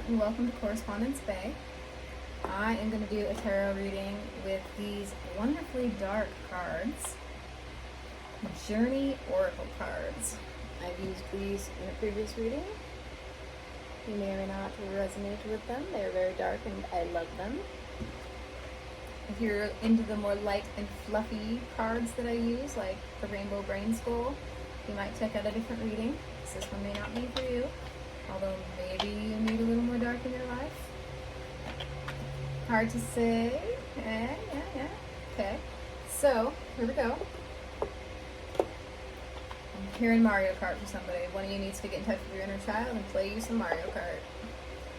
and welcome to Correspondence Bay. I am going to do a tarot reading with these wonderfully dark cards, Journey Oracle cards. I've used these in a previous reading. You may or may not resonate with them. They're very dark and I love them. If you're into the more light and fluffy cards that I use, like the Rainbow Brain Skull, you might check out a different reading. This one may not be for you, although maybe you need a little more dark in your life. Hard to say. Yeah. Okay, so here we go. I'm hearing Mario Kart for somebody. One of you needs to get in touch with your inner child and play you some Mario Kart.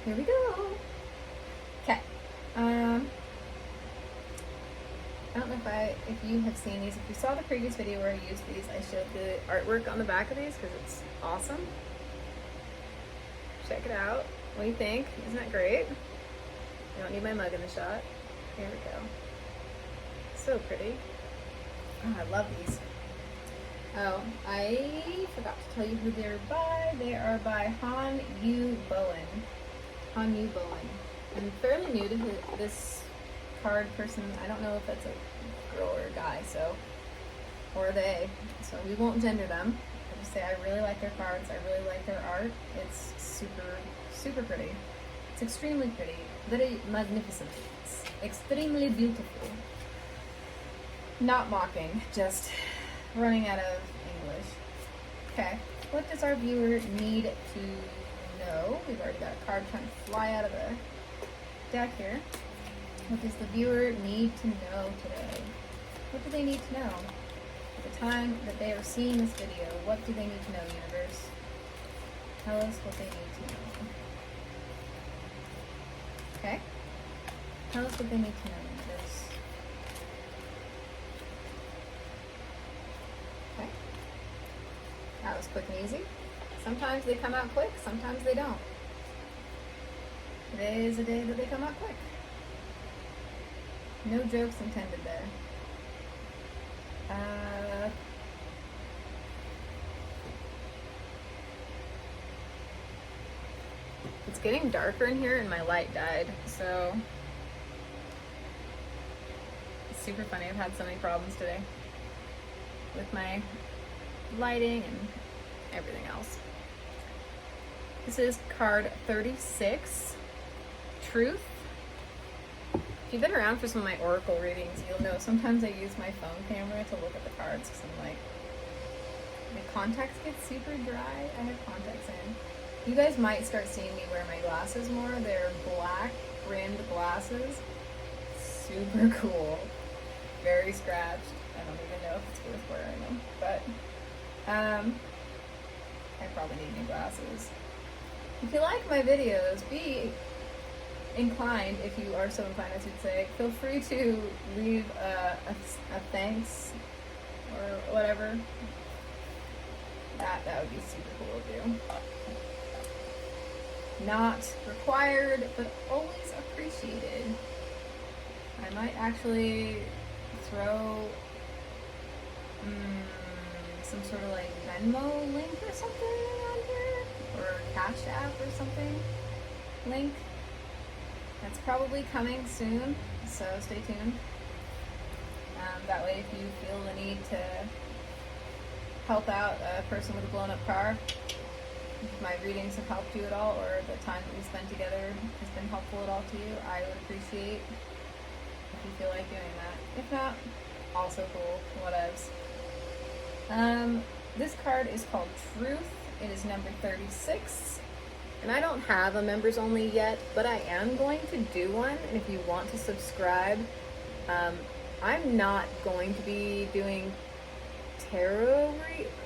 Here we go. Okay. I don't know if you have seen these. If you saw the previous video where I used these, I showed the artwork on the back of these because it's awesome. Check it out. What do you think? Isn't that great? I don't need my mug in the shot. Here we go. So pretty. Oh, I love these. Oh, I forgot to tell you who they're by. They are by Han Yu Bowen. Han Yu Bowen. I'm fairly new to this card person. I don't know if that's a girl or a guy, or they. So we won't gender them. I just say I really like their cards. I really like their art. It's super pretty. It's extremely pretty. Very magnificent. It's extremely beautiful. Not mocking, just running out of English. Okay, what does our viewer need to know? We've already got a card trying to fly out of the deck here. What does the viewer need to know today? What do they need to know? At the time that they are seeing this video, what do they need to know, universe? Tell us what they need to know. Okay? Tell us what they need to know, universe. Okay? That was quick and easy. Sometimes they come out quick, sometimes they don't. Today is a day that they come out quick. No jokes intended there. It's getting darker in here and my light died, so it's super funny. I've had so many problems today with my lighting and everything else. This is card 36, Truth. If you've been around for some of my oracle readings, you'll know sometimes I use my phone camera to look at the cards because I'm like, my contacts get super dry. I have contacts in. You guys might start seeing me wear my glasses more. They're black rimmed glasses. Super cool. Very scratched. I don't even know if it's worth wearing them, but I probably need new glasses. If you like my videos, be inclined, if you are so inclined, I should say, feel free to leave a thanks or whatever. That would be super cool to do. Not required, but always appreciated. I might actually throw some sort of like Venmo link or something on here, or Cash App or something link. That's probably coming soon, so stay tuned. That way, if you feel the need to help out a person with a blown up car, if my readings have helped you at all, or the time that we spent together has been helpful at all to you, I would appreciate if you feel like doing that. If not, also cool, whatevs. This card is called Truth. It is number 36. And I don't have a members only yet, but I am going to do one. And if you want to subscribe, I'm not going to be doing tarot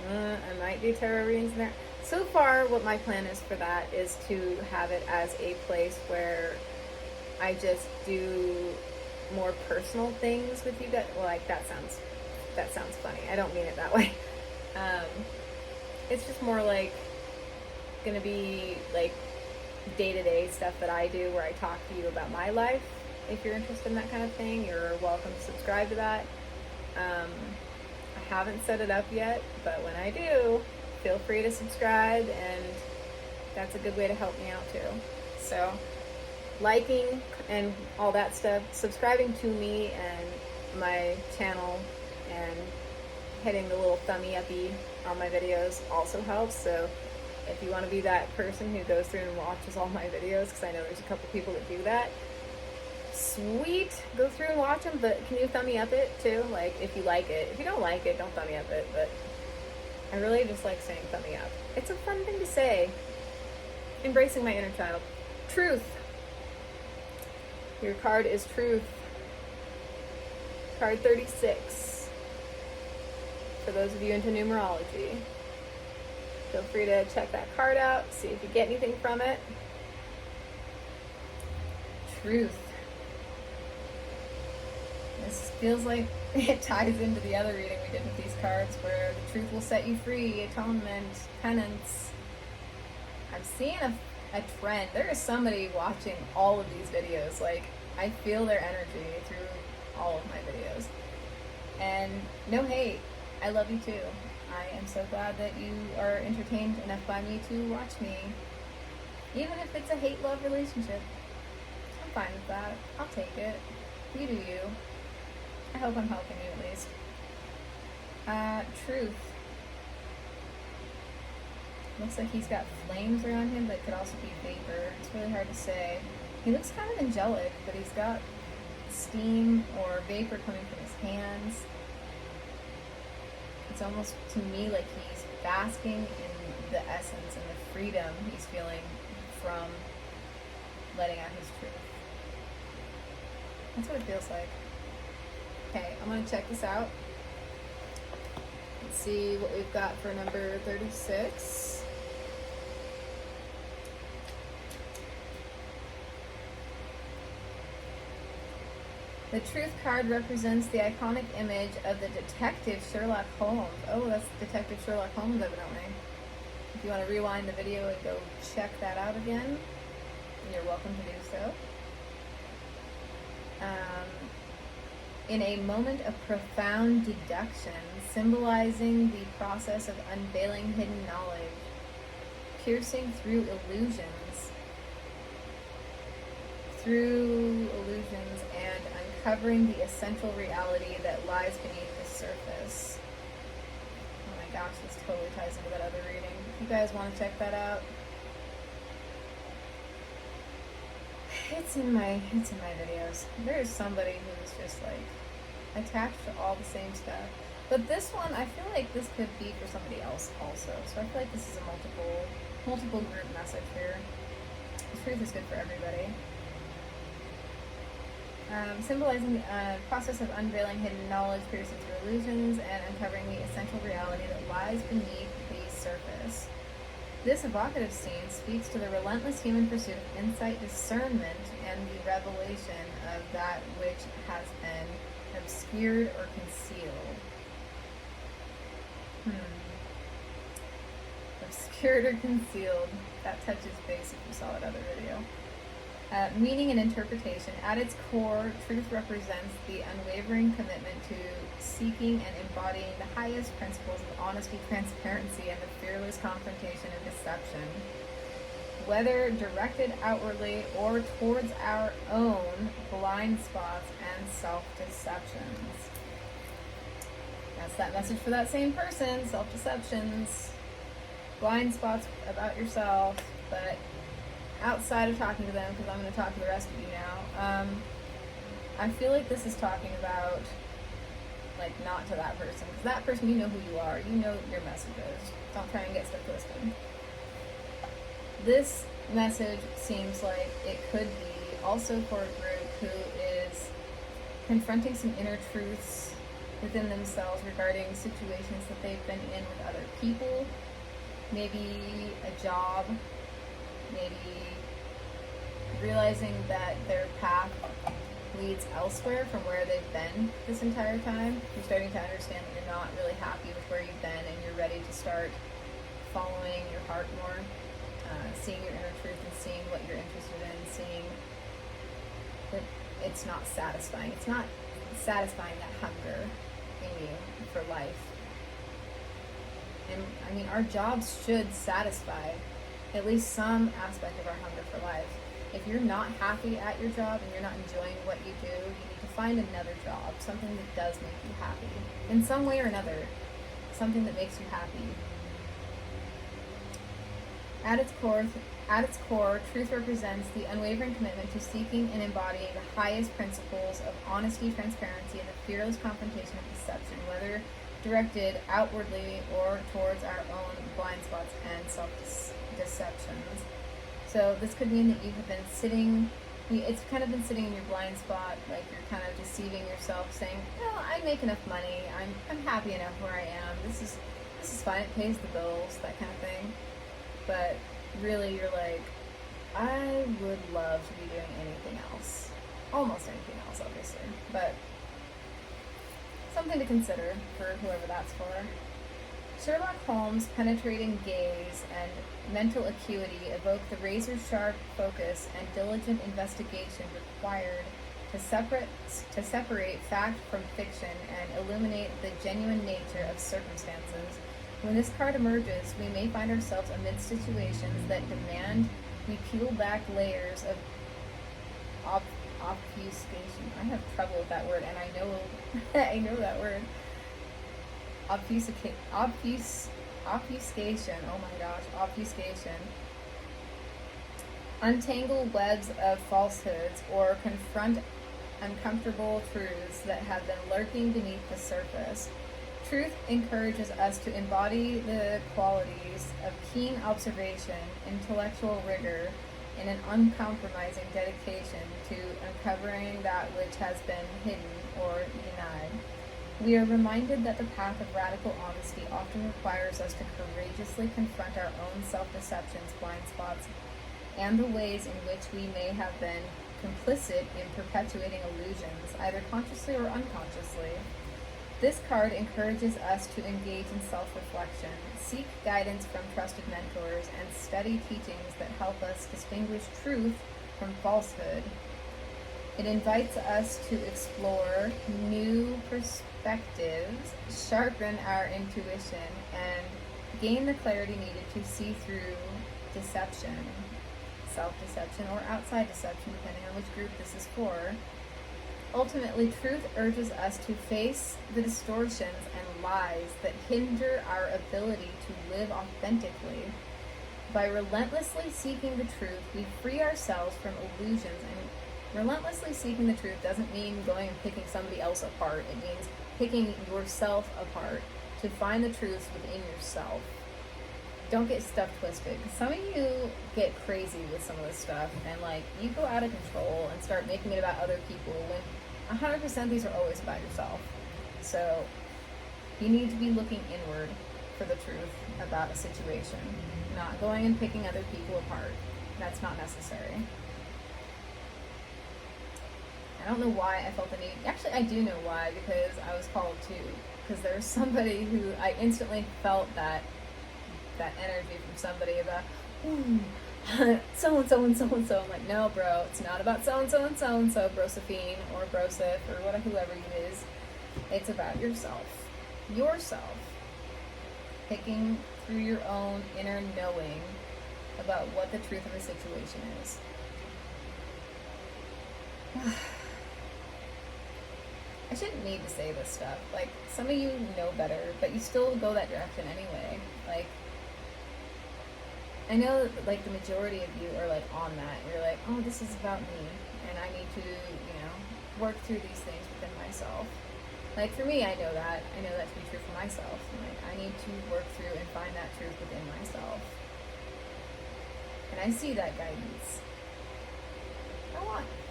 I might do tarot readings in there. So far, what my plan is for that is to have it as a place where I just do more personal things with you guys. Well, like that sounds funny. I don't mean it that way. It's just more like gonna be like day-to-day stuff that I do where I talk to you about my life. If you're interested in that kind of thing, you're welcome to subscribe to that. I haven't set it up yet, but when I do, feel free to subscribe, and that's a good way to help me out too. So liking and all that stuff, subscribing to me and my channel, and hitting the little thumbie uppy on my videos also helps. So if you want to be that person who goes through and watches all my videos, because I know there's a couple people that do that, sweet, go through and watch them, but can you thumb me up it too? Like, if you like it. If you don't like it, don't thumb me up it, but I really just like saying thumb me up. It's a fun thing to say. Embracing my inner child. Truth. Your card is Truth. Card 36. For those of you into numerology, feel free to check that card out, see if you get anything from it. Truth. This feels like it ties into the other reading we did with these cards, where the truth will set you free, atonement, penance. I'm seeing a trend. There is somebody watching all of these videos. Like, I feel their energy through all of my videos. And no hate. I love you too. I am so glad that you are entertained enough by me to watch me. Even if it's a hate-love relationship. I'm fine with that. I'll take it. You do you. I hope I'm helping you at least. Truth. Looks like he's got flames around him, but it could also be vapor. It's really hard to say. He looks kind of angelic, but he's got steam or vapor coming from his hands. It's almost, to me, like he's basking in the essence and the freedom he's feeling from letting out his truth. That's what it feels like. Okay, I'm going to check this out. Let's see what we've got for number 36. The Truth card represents the iconic image of the detective Sherlock Holmes. Oh, that's Detective Sherlock Holmes, evidently. If you want to rewind the video and go check that out again, you're welcome to do so. In a moment of profound deduction, symbolizing the process of unveiling hidden knowledge, piercing through illusions and uncovering the essential reality that lies beneath the surface. Oh my gosh, this totally ties into that other reading. If you guys want to check that out, it's in my videos. There's somebody who's just like attached to all the same stuff. But this one, I feel like this could be for somebody else also. So I feel like this is a multiple group message here. The truth is good for everybody. Symbolizing the process of unveiling hidden knowledge, piercing through illusions, and uncovering the essential reality that lies beneath the surface. This evocative scene speaks to the relentless human pursuit of insight, discernment, and the revelation of that which has been obscured or concealed. Obscured or concealed. That touches base if you saw that other video. Meaning and interpretation. At its core, truth represents the unwavering commitment to seeking and embodying the highest principles of honesty, transparency, and the fearless confrontation of deception. Whether directed outwardly or towards our own blind spots and self-deceptions. That's that message for that same person, self-deceptions. Blind spots about yourself, but outside of talking to them, because I'm going to talk to the rest of you now, I feel like this is talking about, like, not to that person, because that person, you know who you are, you know your messages. Don't try and get stuff twisted. This message seems like it could be also for a group who is confronting some inner truths within themselves regarding situations that they've been in with other people, maybe a job, maybe realizing that their path leads elsewhere from where they've been this entire time. You're starting to understand that you're not really happy with where you've been, and you're ready to start following your heart more, seeing your inner truth and seeing what you're interested in, seeing that it's not satisfying. It's not satisfying that hunger in you for life. And I mean, our jobs should satisfy at least some aspect of our hunger for life. If you're not happy at your job and you're not enjoying what you do, you need to find another job, something that does make you happy in some way or another, something that makes you happy. At its core, truth represents the unwavering commitment to seeking and embodying the highest principles of honesty, transparency, and the fearless confrontation of deception, whether directed outwardly or towards our own blind spots and self-deceptions. So this could mean that you have been it's kind of been sitting in your blind spot, like you're kind of deceiving yourself, saying, "No, I make enough money. I'm happy enough where I am. This is fine. It pays the bills," that kind of thing. But really, you're like, I would love to be doing anything else, almost anything else, obviously, but something to consider for whoever that's for. Sherlock Holmes' penetrating gaze and mental acuity evoke the razor-sharp focus and diligent investigation required to separate fact from fiction and illuminate the genuine nature of circumstances. When this card emerges, we may find ourselves amid situations that demand we peel back layers of obfuscation. I have trouble with that word, and I know that word. Obfuscation. Oh my gosh, obfuscation. Untangle webs of falsehoods or confront uncomfortable truths that have been lurking beneath the surface. Truth encourages us to embody the qualities of keen observation, intellectual rigor, and an uncompromising dedication to uncovering that which has been hidden or denied. We are reminded that the path of radical honesty often requires us to courageously confront our own self-deceptions, blind spots, and the ways in which we may have been complicit in perpetuating illusions, either consciously or unconsciously. This card encourages us to engage in self-reflection, seek guidance from trusted mentors, and study teachings that help us distinguish truth from falsehood. It invites us to explore new perspectives, sharpen our intuition, and gain the clarity needed to see through deception, self-deception, or outside deception, depending on which group this is for. Ultimately, truth urges us to face the distortions and lies that hinder our ability to live authentically. By relentlessly seeking the truth, we free ourselves from illusions. And relentlessly seeking the truth doesn't mean going and picking somebody else apart. It means picking yourself apart to find the truth within yourself. Don't get stuff twisted. Some of you get crazy with some of this stuff, and like you go out of control and start making it about other people when 100% these are always about yourself. So you need to be looking inward for the truth about a situation, not going and picking other people apart. That's not necessary. I don't know why I felt the need. Actually, I do know why, because I was called to. Because there's somebody who I instantly felt that energy from somebody about, so-and-so and so-and-so. I'm like, no, bro, it's not about so-and-so and so-and-so, Brosephine or Broseph or whoever it is. It's about yourself. Yourself. Picking through your own inner knowing about what the truth of a situation is. I shouldn't need to say this stuff. Like, some of you know better, but you still go that direction anyway. Like, I know that, like, the majority of you are, like, on that. You're like, oh, this is about me, and I need to, work through these things within myself. Like, for me, I know that. I know that to be true for myself. Like, I need to work through and find that truth within myself. And I see that guidance.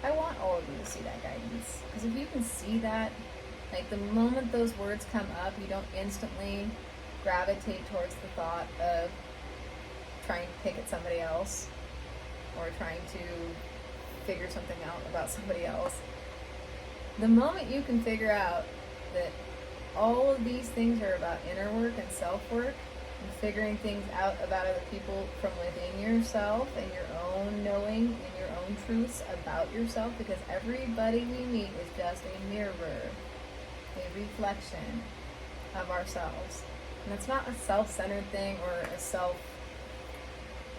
I want all of you to see that guidance. Because if you can see that, like, the moment those words come up, you don't instantly gravitate towards the thought of trying to pick at somebody else or trying to figure something out about somebody else. The moment you can figure out that all of these things are about inner work and self-work and figuring things out about other people from within yourself and your own knowing and your own truths about yourself, because everybody we meet is just a mirror, a reflection of ourselves. And it's not a self-centered thing or a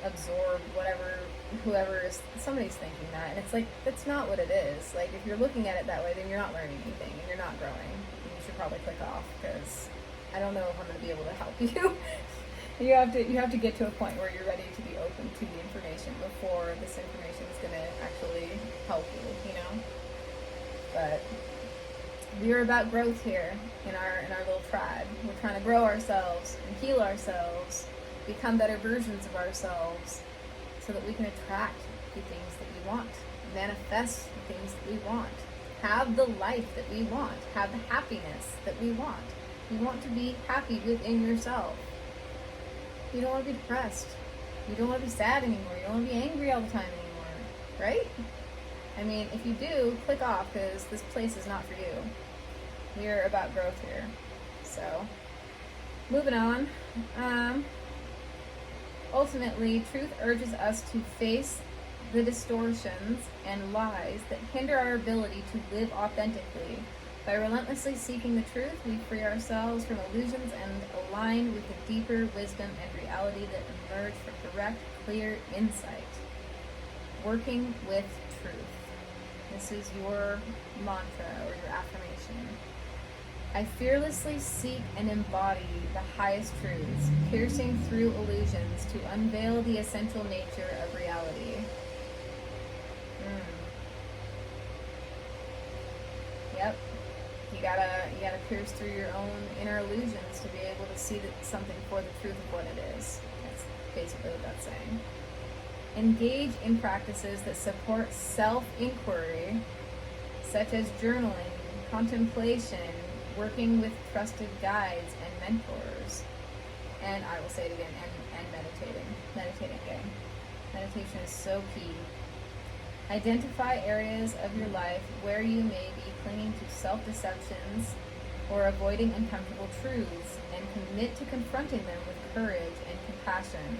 absorb somebody's thinking that, and it's like, that's not what it is. Like, if you're looking at it that way, then you're not learning anything and you're not growing. And you should probably click off, because I don't know if I'm going to be able to help you. You have to get to a point where you're ready to be open to the information before this information is going to actually help you, you know? But we're about growth here in our little tribe. We're trying to grow ourselves and heal ourselves, become better versions of ourselves, so that we can attract the things that we want, manifest the things that we want, have the life that we want, have the happiness that we want. You want to be happy within yourself. You don't want to be depressed. You don't want to be sad anymore. You don't want to be angry all the time anymore, right? I mean, if you do, click off, because this place is not for you. We're about growth here. So, moving on. Ultimately, truth urges us to face the distortions and lies that hinder our ability to live authentically. By relentlessly seeking the truth, we free ourselves from illusions and align with the deeper wisdom and reality that emerge from direct, clear insight. Working with truth. This is your mantra or your affirmation. I fearlessly seek and embody the highest truths, piercing through illusions to unveil the essential nature of reality. Yep. You gotta pierce through your own inner illusions to be able to see something for the truth of what it is. That's basically what that's saying. Engage in practices that support self-inquiry, such as journaling, contemplation, working with trusted guides and mentors. And I will say it again, and meditating. Meditating again. Meditation is so key. Identify areas of your life where you may be clinging to self-deceptions or avoiding uncomfortable truths, and commit to confronting them with courage and compassion.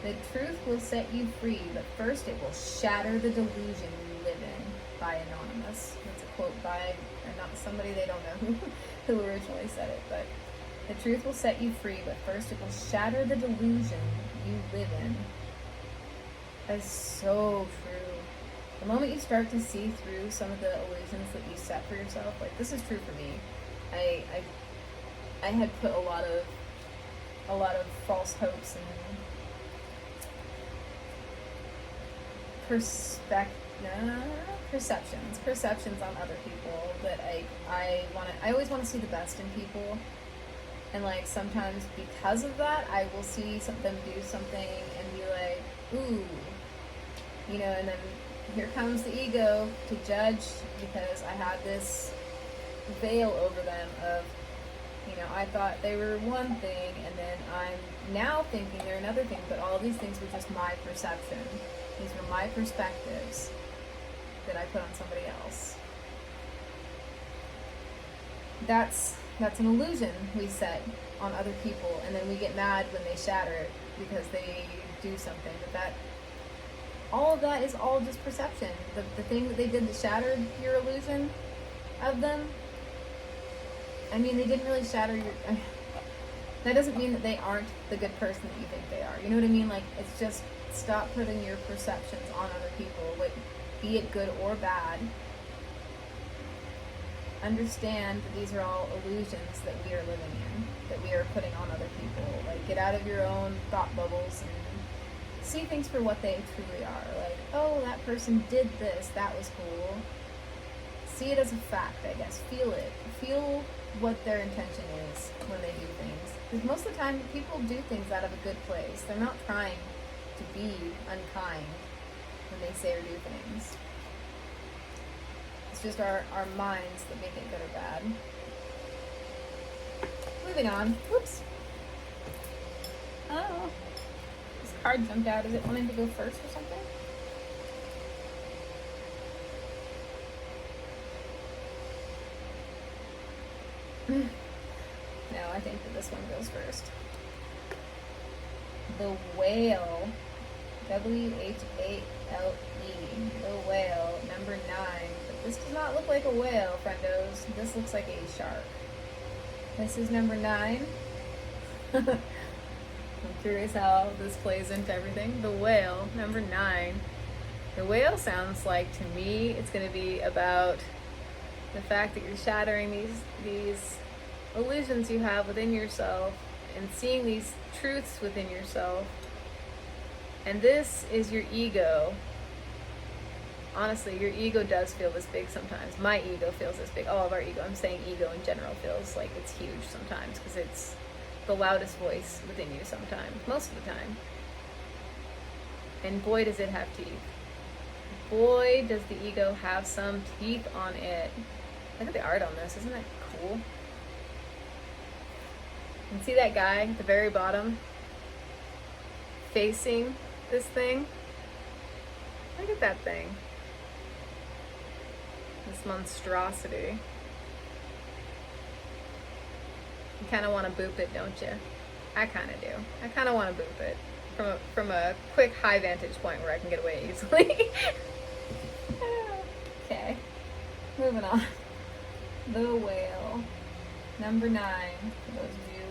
The truth will set you free, but first it will shatter the delusion you live in. By Anonymous. That's a quote by not somebody, they don't know who originally said it, but the truth will set you free, but first it will shatter the delusion you live in. That's so true. The moment you start to see through some of the illusions that you set for yourself, like, this is true for me. I had put a lot of false hopes and perceptions on other people, that I always want to see the best in people, and like sometimes because of that I will see them do something and be like, ooh, you know, and then here comes the ego to judge, because I had this veil over them of, you know, I thought they were one thing, and then I'm now thinking they're another thing, but all these things were just my perception. These were my perspectives that I put on somebody else. That's an illusion we set on other people, and then we get mad when they shatter it because they do something. But all of that is all just perception. The thing that they did that shattered your illusion of them, I mean, they didn't really shatter your... that doesn't mean that they aren't the good person that you think they are. You know what I mean? Like, it's just, stop putting your perceptions on other people, be it good or bad. Understand that these are all illusions that we are living in, that we are putting on other people. Like, get out of your own thought bubbles and see things for what they truly are. Like, oh, that person did this, that was cool. See it as a fact, I guess. Feel it. Feel what their intention is when they do things. Because most of the time, people do things out of a good place. They're not trying to be unkind when they say or do things. It's just our minds that make it good or bad. Moving on. Whoops. Oh. This card jumped out. Is it wanting to go first or something? No, I think that this one goes first. The Whale. W-H-A-L-E. The Whale, number 9. But this does not look like a whale, friendos. This looks like a shark. This is number 9. I'm curious how this plays into everything. The whale, number 9. The whale sounds like, to me, it's going to be about the fact that you're shattering these illusions you have within yourself and seeing these truths within yourself. And this is your ego. Honestly, your ego does feel this big sometimes. My ego feels this big. All of our ego, I'm saying ego in general, feels like it's huge sometimes because it's the loudest voice within you sometimes, most of the time. And boy, does it have teeth. Boy, does the ego have some teeth on it. Look at the art on this. Isn't that cool? And see that guy at the very bottom facing this thing? Look at that thing. This monstrosity. You kind of want to boop it, don't you? I kind of do. I kind of want to boop it from a quick high vantage point where I can get away easily. Okay, moving on. The whale, number 9, for those of you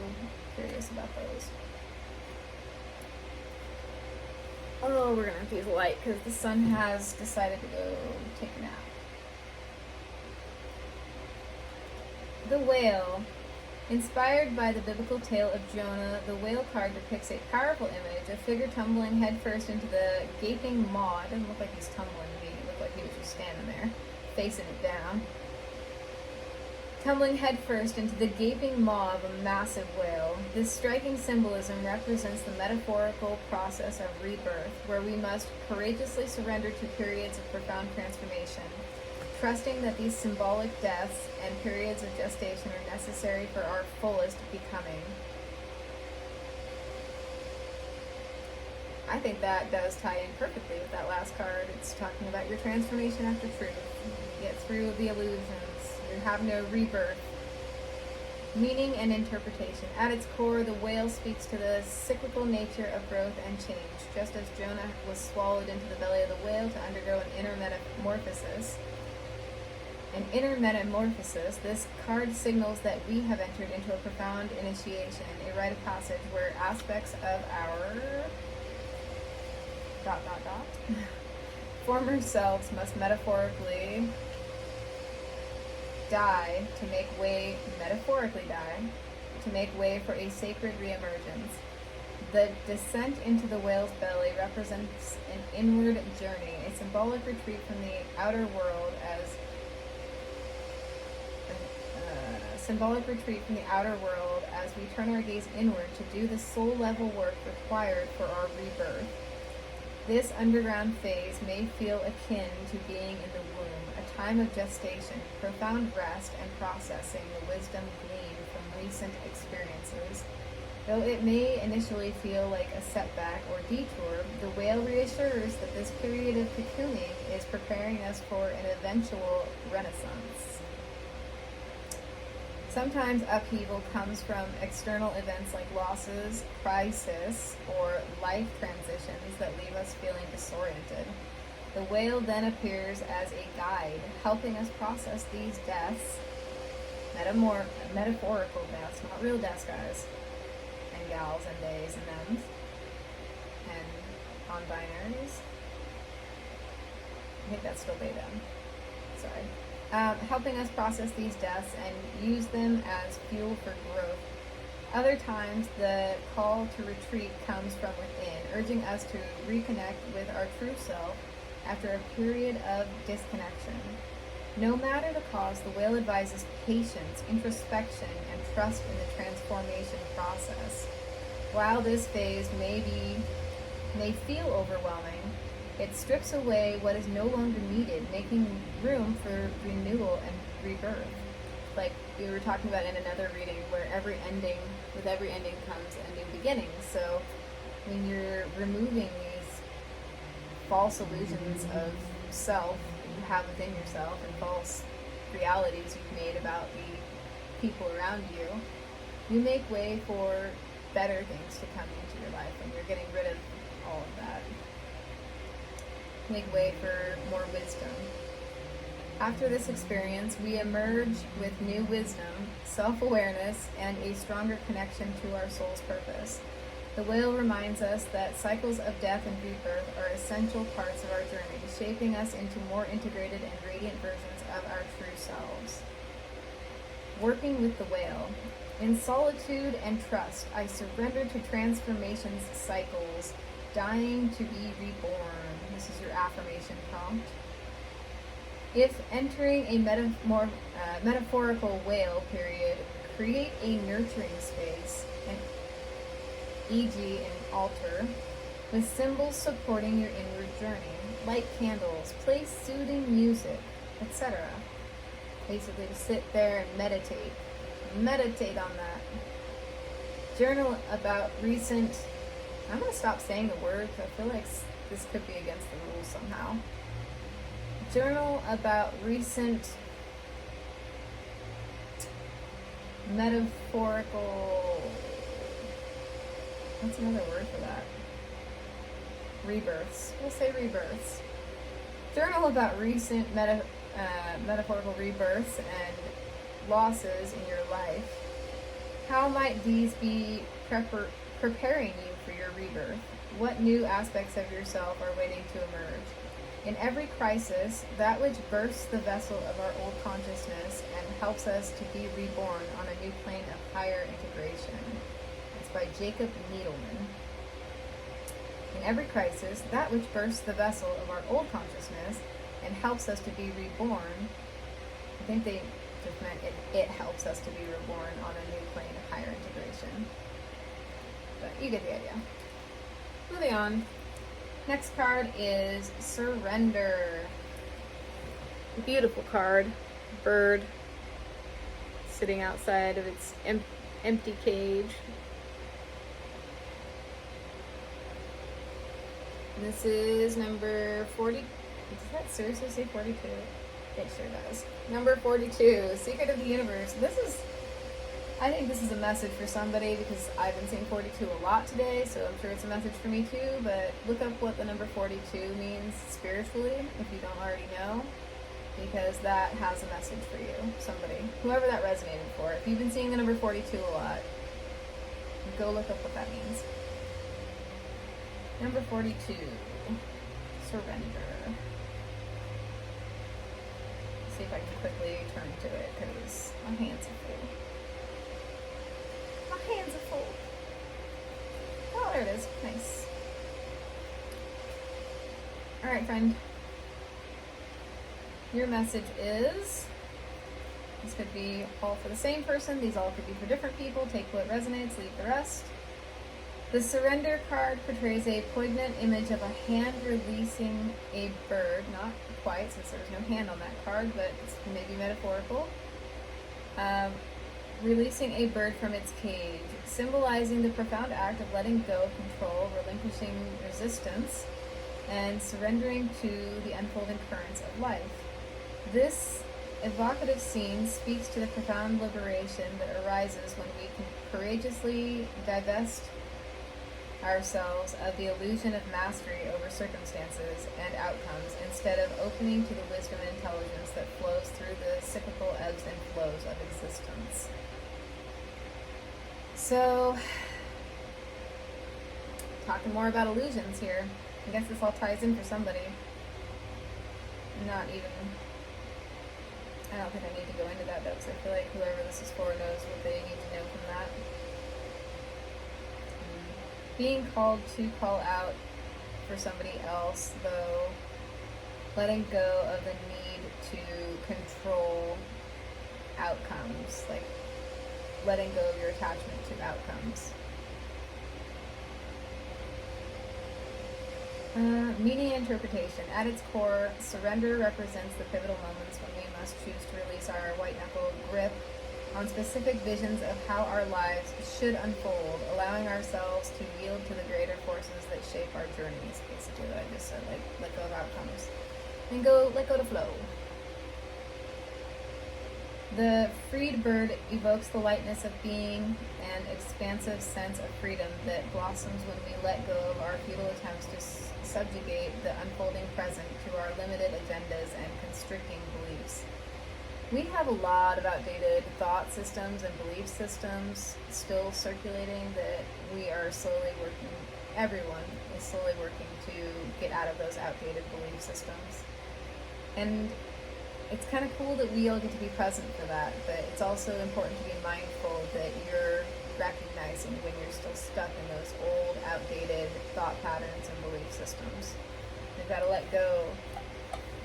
curious about those. Oh, we're gonna have to use light because the sun has decided to go take a nap. The whale. Inspired by the biblical tale of Jonah, the whale card depicts a powerful image, a figure tumbling headfirst into the gaping maw. It doesn't look like he's tumbling to me. It looked like he was just standing there, facing it down. Tumbling headfirst into the gaping maw of a massive whale. This striking symbolism represents the metaphorical process of rebirth, where we must courageously surrender to periods of profound transformation, trusting that these symbolic deaths and periods of gestation are necessary for our fullest becoming. I think that does tie in perfectly with that last card. It's talking about your transformation after truth. You get through the illusions. You have no rebirth. Meaning and interpretation. At its core, the whale speaks to the cyclical nature of growth and change. Just as Jonah was swallowed into the belly of the whale to undergo an inner metamorphosis, this card signals that we have entered into a profound initiation, a rite of passage where aspects of our former selves must metaphorically die to make way for a sacred reemergence. The descent into the whale's belly represents an inward journey, a symbolic retreat from the outer world as we turn our gaze inward to do the soul level work required for our rebirth. This underground phase may feel akin to being in the womb, a time of gestation, profound rest, and processing the wisdom gleaned from recent experiences. Though it may initially feel like a setback or detour, the whale reassures that this period of cocooning is preparing us for an eventual renaissance. Sometimes upheaval comes from external events like losses, crisis, or life transitions that leave us feeling disoriented. The whale then appears as a guide, helping us process these deaths, metaphorical deaths, not real deaths, guys, and gals, and days, and thems, and non-binaries. I think that's still they, them. Sorry. Helping us process these deaths and use them as fuel for growth. Other times, the call to retreat comes from within, urging us to reconnect with our true self after a period of disconnection. No matter the cause, the whale advises patience, introspection, and trust in the transformation process. While this phase may feel overwhelming, it strips away what is no longer needed, making room for renewal and rebirth. Like we were talking about in another reading, where with every ending comes a new beginning. So when you're removing these false illusions of self that you have within yourself and false realities you've made about the people around you, you make way for better things to come into your life when you're getting rid of all of that. Make way for more wisdom. After this experience, we emerge with new wisdom, self-awareness, and a stronger connection to our soul's purpose. The whale reminds us that cycles of death and rebirth are essential parts of our journey, shaping us into more integrated and radiant versions of our true selves. Working with the whale. In solitude and trust, I surrender to transformation's cycles, dying to be reborn. This is your affirmation prompt. If entering a metaphorical whale period, create a nurturing space, e.g. an altar, with symbols supporting your inward journey. Light candles, play soothing music, etc. Basically to sit there and meditate. Meditate on that. Journal about recent... I'm going to stop saying the word because I feel like this could be against the rules somehow. Journal about recent metaphorical... What's another word for that? Rebirths. We'll say rebirths. Journal about recent metaphorical rebirths and losses in your life. How might these be preparing you for your rebirth? What new aspects of yourself are waiting to emerge? In every crisis, that which bursts the vessel of our old consciousness and helps us to be reborn on a new plane of higher integration. It's by Jacob Needleman. In every crisis, that which bursts the vessel of our old consciousness and helps us to be reborn, I think they just meant it helps us to be reborn on a new plane of higher integration. But you get the idea. Moving on. Next card is Surrender. Beautiful card. Bird sitting outside of its empty cage. This is number 40. Does that seriously say 42? It sure does. Number 42, Secret of the Universe. I think this is a message for somebody because I've been seeing 42 a lot today, so I'm sure it's a message for me too, but look up what the number 42 means spiritually if you don't already know, because that has a message for you, somebody, whoever that resonated for. If you've been seeing the number 42 a lot, go look up what that means. Number 42, Surrender. Let's see if I can quickly turn to it because my hands are full. My hands are full. Oh, there it is. Nice. Alright, friend. Your message is... This could be all for the same person. These all could be for different people. Take what resonates, leave the rest. The Surrender card portrays a poignant image of a hand releasing a bird. Not quite, since there's no hand on that card, but it's maybe metaphorical. Releasing a bird from its cage, symbolizing the profound act of letting go of control, relinquishing resistance, and surrendering to the unfolding currents of life. This evocative scene speaks to the profound liberation that arises when we can courageously divest ourselves of the illusion of mastery over circumstances and outcomes, instead of opening to the wisdom and intelligence that flows through the cyclical ebbs and flows of existence. So, talking more about illusions here. I guess this all ties in for somebody. I don't think I need to go into that though, because I feel like whoever this is for knows what they need to know from that. Being called to call out for somebody else, though, letting go of the need to control outcomes, like letting go of your attachment to outcomes. Meaning and interpretation. At its core, surrender represents the pivotal moments when we must choose to release our white-knuckle grip on specific visions of how our lives should unfold, allowing ourselves to yield to the greater forces that shape our journeys. Basically what I just said, like let go of outcomes. And let go to flow. The freed bird evokes the lightness of being and expansive sense of freedom that blossoms when we let go of our futile attempts to subjugate the unfolding present to our limited agendas and constricting beliefs. we have a lot of outdated thought systems and belief systems still circulating that we are slowly working, everyone is slowly working to get out of those outdated belief systems. And it's kind of cool that we all get to be present for that, but it's also important to be mindful that you're recognizing when you're still stuck in those old, outdated thought patterns and belief systems. We've got to let go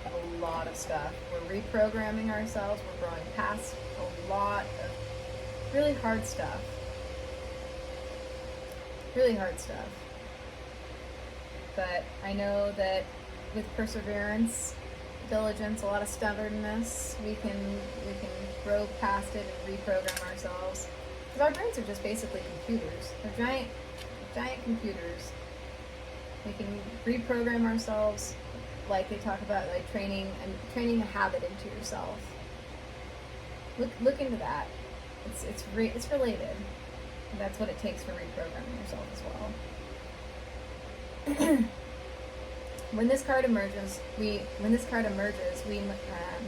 of a lot of stuff. We're reprogramming ourselves. We're growing past a lot of really hard stuff. Really hard stuff. But I know that with perseverance, diligence, a lot of stubbornness, we can grow past it and reprogram ourselves. Because our brains are just basically computers. They're giant computers. We can reprogram ourselves, like they talk about, like training a habit into yourself. Look into that. It's related. And that's what it takes for reprogramming yourself as well. When this card emerges, we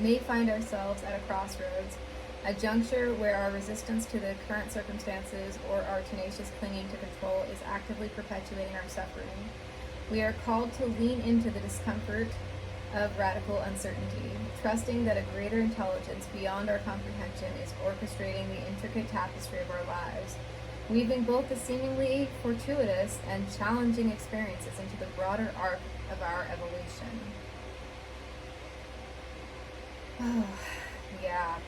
may find ourselves at a crossroads, a juncture where our resistance to the current circumstances or our tenacious clinging to control is actively perpetuating our suffering. We are called to lean into the discomfort of radical uncertainty, trusting that a greater intelligence beyond our comprehension is orchestrating the intricate tapestry of our lives, weaving both the seemingly fortuitous and challenging experiences into the broader arc of our evolution. Oh, yeah.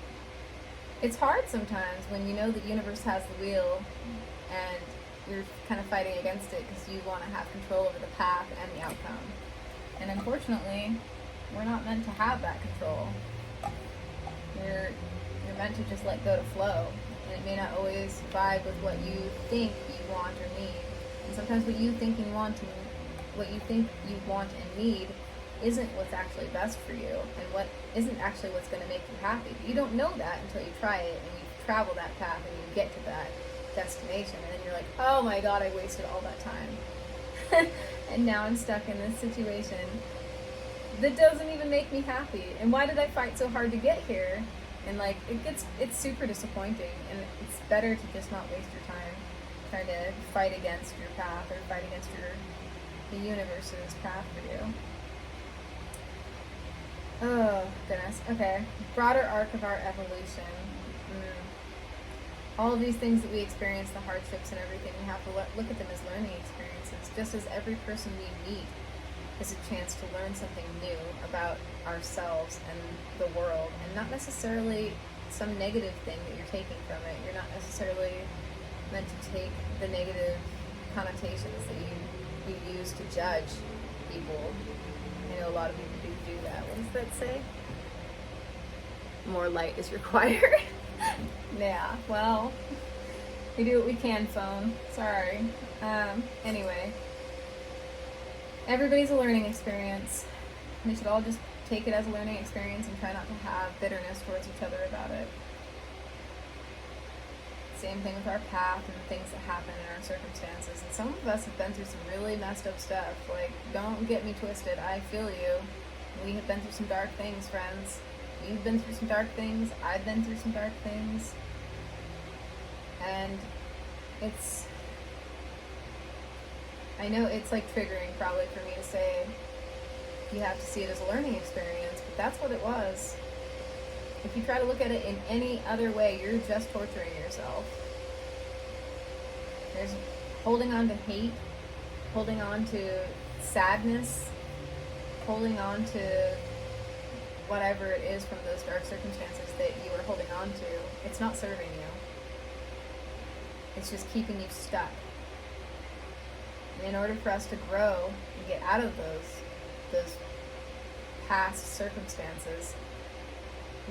It's hard sometimes when you know the universe has the wheel and you're kind of fighting against it because you want to have control over the path and the outcome. And unfortunately, we're not meant to have that control. You're meant to just let go to flow. And it may not always vibe with what you think you want or need. And sometimes what you think you want and need isn't what's actually best for you, and what isn't actually what's going to make you happy. You don't know that until you try it and you travel that path and you get to that destination, and then you're like, oh my god, I wasted all that time. And now I'm stuck in this situation that doesn't even make me happy. And why did I fight so hard to get here? And like, it's super disappointing, and it's better to just not waste your time trying to fight against your path or fight against the universe's path for you. Oh, goodness. Okay. Broader arc of our evolution. All of these things that we experience, the hardships and everything, we have to look at them as learning experiences. Just as every person we meet is a chance to learn something new about ourselves and the world, and not necessarily some negative thing that you're taking from it. You're not necessarily meant to take the negative connotations that you use to judge people. I know a lot of people do that. What does that say? More light is required. Yeah, well, we do what we can, phone. Sorry. Anyway, everybody's a learning experience. We should all just take it as a learning experience and try not to have bitterness towards each other about it. Same thing with our path and the things that happen in our circumstances. And some of us have been through some really messed up stuff. Like, don't get me twisted. I feel you. We have been through some dark things, friends. You've been through some dark things. I've been through some dark things. And I know it's like triggering probably for me to say you have to see it as a learning experience, but that's what it was. If you try to look at it in any other way, you're just torturing yourself. There's holding on to hate, holding on to sadness, holding on to whatever it is from those dark circumstances that you are holding on to. It's not serving you. It's just keeping you stuck. And in order for us to grow and get out of those past circumstances,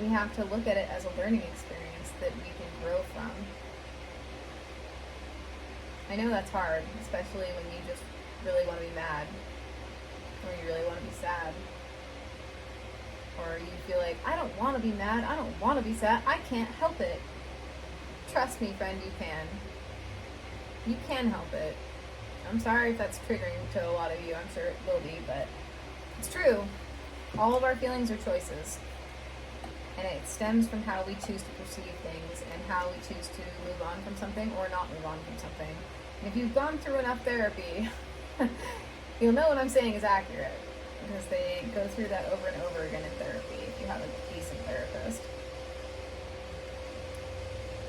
we have to look at it as a learning experience that we can grow from. I know that's hard, especially when you just really want to be mad, or you really want to be sad, or you feel like, I don't want to be mad, I don't want to be sad, I can't help it. Trust me, friend, you can. You can help it. I'm sorry if that's triggering to a lot of you, I'm sure it will be, but it's true. All of our feelings are choices. And it stems from how we choose to perceive things and how we choose to move on from something or not move on from something. And if you've gone through enough therapy, you'll know what I'm saying is accurate, because they go through that over and over again in therapy if you have a decent therapist.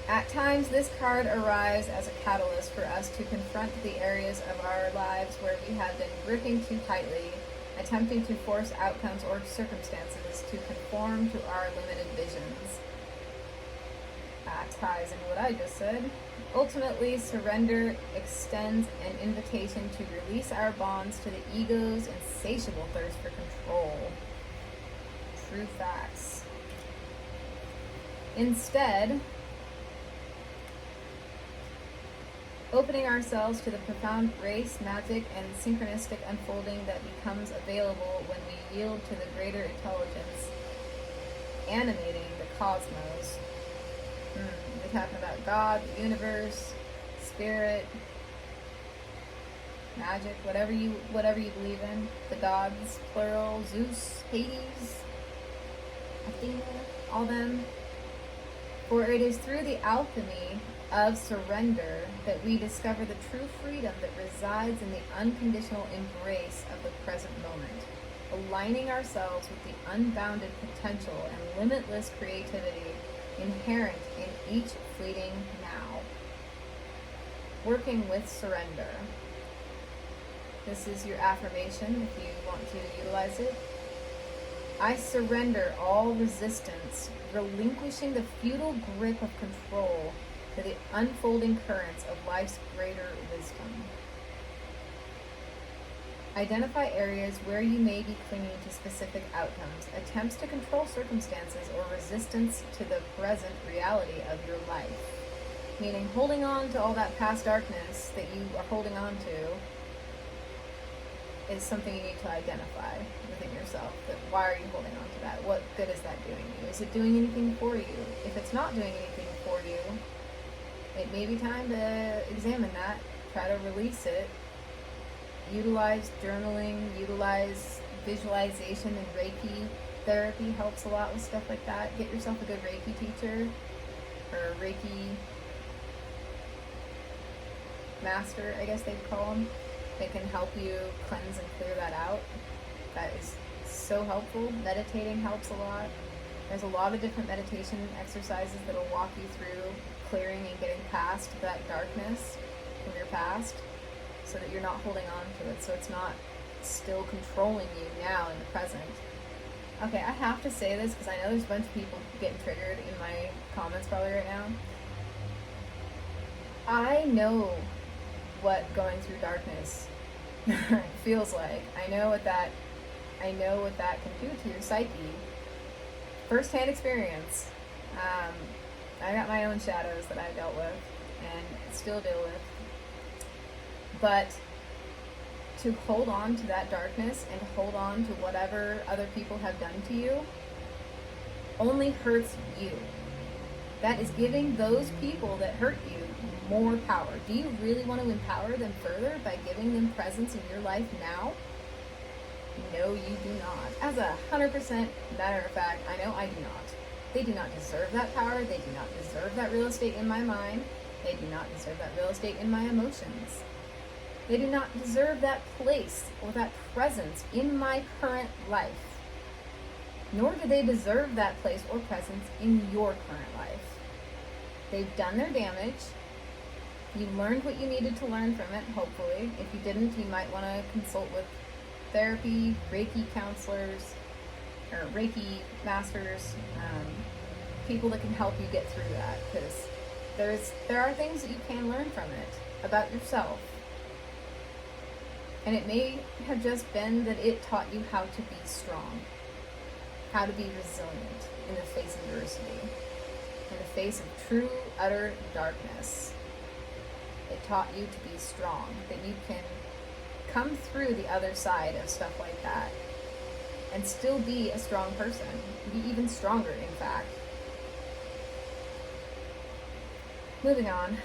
At times, this card arrives as a catalyst for us to confront the areas of our lives where we have been gripping too tightly, attempting to force outcomes or circumstances to conform to our limited visions. That ties into what I just said. Ultimately, surrender extends an invitation to release our bonds to the ego's insatiable thirst for control. True facts. Instead, opening ourselves to the profound grace, magic, and synchronistic unfolding that becomes available when we yield to the greater intelligence animating the cosmos. We're talking about God, the universe, spirit, magic, whatever you believe in. The gods, plural, Zeus, Hades, Athena, all them. For it is through the alchemy of surrender that we discover the true freedom that resides in the unconditional embrace of the present moment, aligning ourselves with the unbounded potential and limitless creativity inherent in each fleeting now. Working with surrender. This is your affirmation if you want to utilize it. I surrender all resistance, relinquishing the futile grip of control to the unfolding currents of life's greater wisdom. Identify areas where you may be clinging to specific outcomes, attempts to control circumstances, or resistance to the present reality of your life. Meaning holding on to all that past darkness that you are holding on to is something you need to identify within yourself. That why are you holding on to that? What good is that doing you? Is it doing anything for you? If it's not doing anything for you, it may be time to examine that, try to release it. Utilize journaling, utilize visualization, and Reiki therapy helps a lot with stuff like that. Get yourself a good Reiki teacher or Reiki master, I guess they'd call them. They can help you cleanse and clear that out. That is so helpful. Meditating helps a lot. There's a lot of different meditation exercises that will walk you through clearing and getting past that darkness from your past, so that you're not holding on to it, so it's not still controlling you now in the present. Okay, I have to say this because I know there's a bunch of people getting triggered in my comments probably right now. I know what going through darkness feels like. I know what that can do to your psyche. First-hand experience. I got my own shadows that I dealt with and still deal with. But to hold on to that darkness and to hold on to whatever other people have done to you only hurts you. That is giving those people that hurt you more power. Do you really want to empower them further by giving them presence in your life now? No, you do not. As 100% matter of fact, I know I do not. They do not deserve that power. They do not deserve that real estate in my mind. They do not deserve that real estate in my emotions. They do not deserve that place or that presence in my current life. Nor do they deserve that place or presence in your current life. They've done their damage. You learned what you needed to learn from it, hopefully. If you didn't, you might want to consult with therapy, Reiki counselors, or Reiki masters, people that can help you get through that, because there are things that you can learn from it about yourself. And it may have just been that it taught you how to be strong, how to be resilient in the face of adversity, in the face of true, utter darkness. It taught you to be strong, that you can come through the other side of stuff like that and still be a strong person, be even stronger, in fact. Moving on.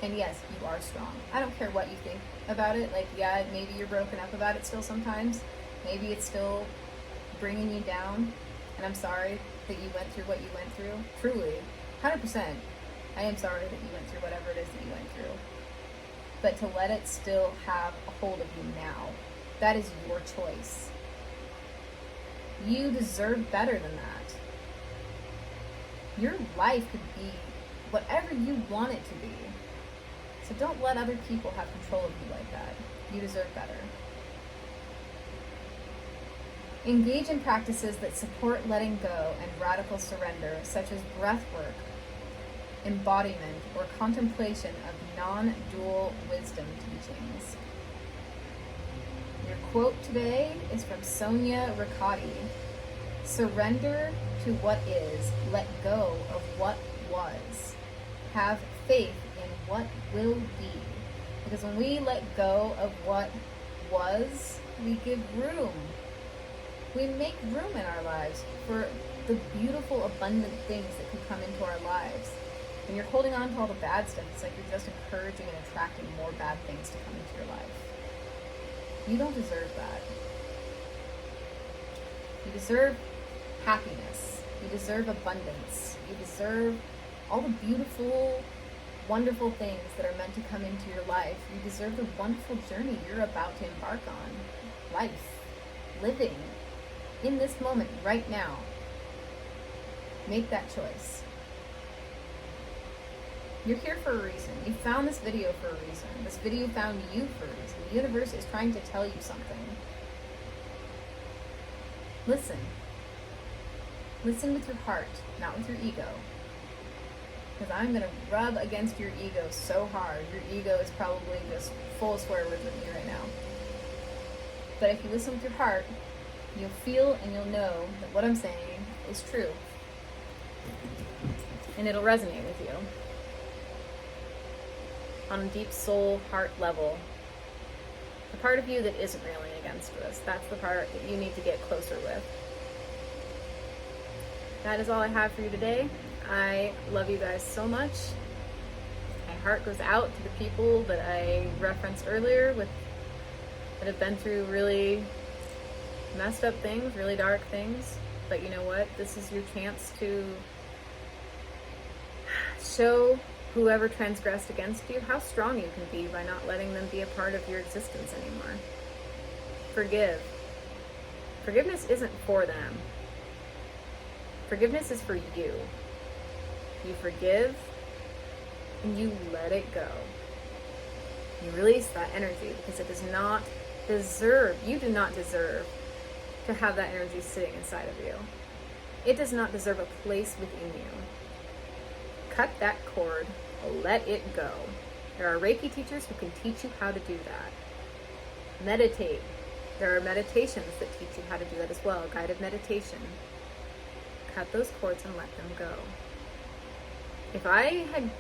And yes, you are strong. I don't care what you think about it. Like, yeah, maybe you're broken up about it still sometimes. Maybe it's still bringing you down, and I'm sorry that you went through what you went through. Truly, 100%. I am sorry that you went through whatever it is that you went through. But to let it still have a hold of you now, that is your choice. You deserve better than that. Your life could be whatever you want it to be. So don't let other people have control of you like that. You deserve better. Engage in practices that support letting go and radical surrender, such as breath work, embodiment, or contemplation of non-dual wisdom teachings. Your quote today is from Sonia Riccati. Surrender to what is, let go of what was. Have faith in what will be. Because when we let go of what was, we give room. We make room in our lives for the beautiful, abundant things that can come into our lives. When you're holding on to all the bad stuff, it's like you're just encouraging and attracting more bad things to come into your life. You don't deserve that. You deserve happiness. You deserve abundance. You deserve all the beautiful, wonderful things that are meant to come into your life. You deserve the wonderful journey you're about to embark on. Life. Living. In this moment, right now. Make that choice. You're here for a reason. You found this video for a reason. This video found you for a reason. The universe is trying to tell you something. Listen. Listen with your heart, not with your ego. Because I'm going to rub against your ego so hard. Your ego is probably just full of swear words with me right now. But if you listen with your heart, you'll feel and you'll know that what I'm saying is true. And it'll resonate with you. On a deep soul, heart level. The part of you that isn't railing against this, that's the part that you need to get closer with. That is all I have for you today. I love you guys so much. My heart goes out to the people that I referenced earlier that have been through really messed up things, really dark things. But you know what? This is your chance to show whoever transgressed against you how strong you can be by not letting them be a part of your existence anymore. Forgive. Forgiveness isn't for them. Forgiveness is for you. You forgive and you let it go. You release that energy because it does not deserve, you do not deserve to have that energy sitting inside of you. It does not deserve a place within you. Cut that cord, let it go. There are Reiki teachers who can teach you how to do that. Meditate. There are meditations that teach you how to do that as well, guided meditation. Cut those cords and let them go. If I had,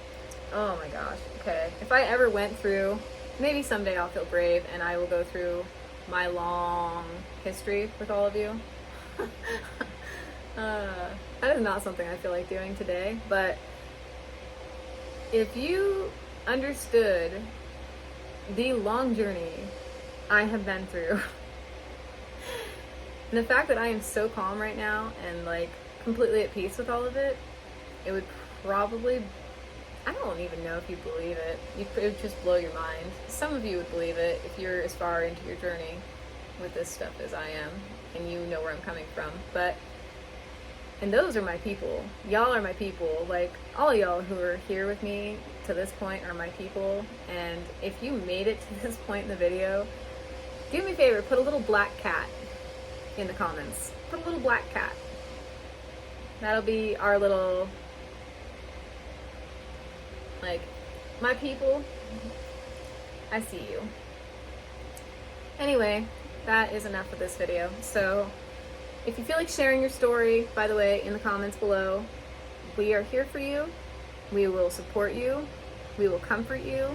oh my gosh, okay. If I ever went through, maybe someday I'll feel brave and I will go through my long history with all of you. That is not something I feel like doing today, but if you understood the long journey I have been through, and the fact that I am so calm right now and like completely at peace with all of it, it would probably, I don't even know if you believe it. It would just blow your mind. Some of you would believe it if you're as far into your journey with this stuff as I am, and you know where I'm coming from. And those are my people. Y'all are my people. Like, all y'all who are here with me to this point are my people. And if you made it to this point in the video, do me a favor, put a little black cat in the comments. Put a little black cat. That'll be our little, like, my people, I see you. Anyway, that is enough of this video. So if you feel like sharing your story, by the way, in the comments below, we are here for you. We will support you. We will comfort you.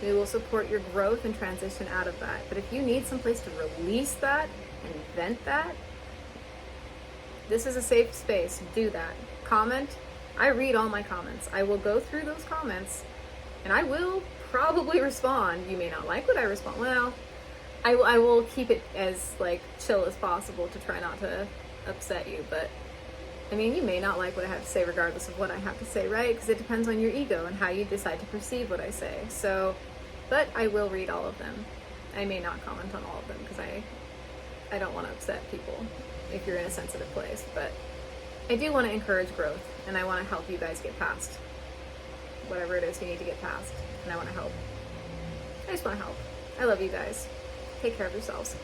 We will support your growth and transition out of that. But if you need some place to release that and vent that, this is a safe space. Do that. Comment. I read all my comments. I will go through those comments and I will probably respond. You may not like what I respond. Well, I will keep it as like chill as possible to try not to upset you, but I mean, you may not like what I have to say regardless of what I have to say, right? Because it depends on your ego and how you decide to perceive what I say. So, but I will read all of them. I may not comment on all of them because I don't want to upset people if you're in a sensitive place, but I do want to encourage growth, and I want to help you guys get past whatever it is you need to get past, and I want to help. I just want to help. I love you guys. Take care of yourselves.